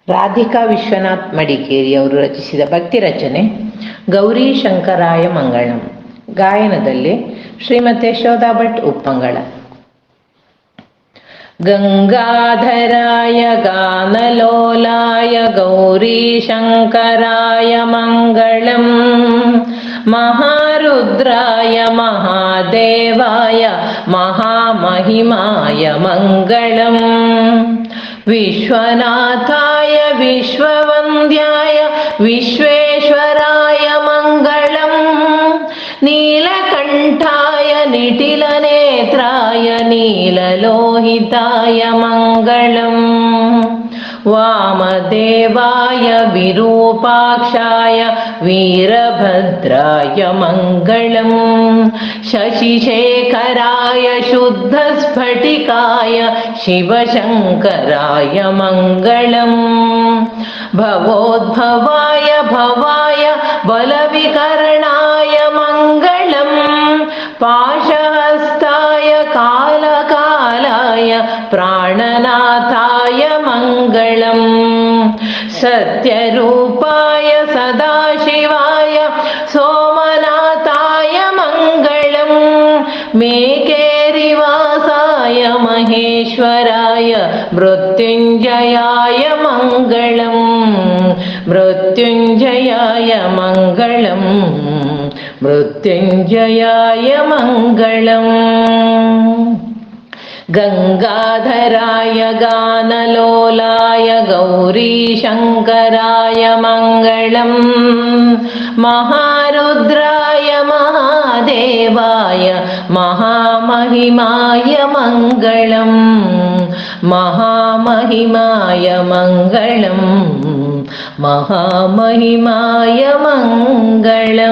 ರಾಧಿಕಾ ವಿಶ್ವನಾಥ್ ಮಡಿಕೇರಿ ಅವರು ರಚಿಸಿದ ಭಕ್ತಿ ರಚನೆ ಗೌರಿ ಶಂಕರಾಯ ಮಂಗಳಂ. ಗಾಯನದಲ್ಲಿ ಶ್ರೀಮತಿ ಯಶೋಧಾ ಭಟ್ ಉಪ್ಪಂಗಳ. ಗಂಗಾಧರಾಯ ಗಾನಲೋಲಾಯ ಗೌರಿ ಶಂಕರಾಯ ಮಂಗಳಂ. ಮಹಾರುದ್ರಾಯ ಮಹಾದೇವಾಯ ಮಹಾಮಹಿಮಾಯ ಮಂಗಳಂ. ವಿಶ್ವನಾಥಾಯ ವಿಶ್ವವಂದ್ಯಾಯ ವಿಶ್ವೇಶ್ವರಾಯ ಮಂಗಳಂ. ನೀಲಕಂಠಾಯ ನಿಟಿಲನೇತ್ರಾಯ ನೀಲಲೋಹಿತಾಯ ಮಂಗಳಂ. ವಾಮದೇವಾಯ ವಿರೂಪಾಕ್ಷಾಯ ವೀರಭದ್ರಾಯ ಮಂಗಳಂ. ಶಶಿಶೇಖರಾಯ ಶುದ್ಧಸ್ಫಟಿಕಾಯ ಶಿವಶಂಕರಾಯ ಮಂಗಳಂ. ಭವೋದ್ಭವಾಯ ಭವಾಯ ಬಲವಿಕರಣಾಯ ಮಂಗಳಂ. ಪಾಶಹಸ್ತಾಯ ಕಾಲಕಾಲಾಯ ಪ್ರಾಣನಾಥಾಯ ಮಂಗಳಂ. ಸತ್ಯರೂಪಾಯ ಸದಾಶಿವಾಯ ಸೋಮನಾಥಾಯ ಮಂಗಳಂ. ಮೇಕೇರಿವಾಸಾಯ ಮಹೇಶ್ವರಾಯ ಮೃತ್ಯುಂಜಯಾಯ ಮಂಗಳಂ. ಮೃತ್ಯುಂಜಯಾಯ ಮಂಗಳಂ. ಮೃತ್ಯುಂಜಯಾಯ ಮಂಗಳಂ. ಗಂಗಾಧರಾಯ ಗಾನಲೋಲಾಯ ಗೌರಿ ಶಂಕರಾಯ ಮಂಗಳಂ. ಮಹಾರುದ್ರಾಯ ಮಹಾದೇವಾಯ ಮಹಾಮಹಿಮಾಯ ಮಂಗಳಂ. ಮಹಾಮಹಿಮಾಯ ಮಂಗಳಂ. ಮಹಾಮಹಿಮಾಯ ಮಂಗಳಂ.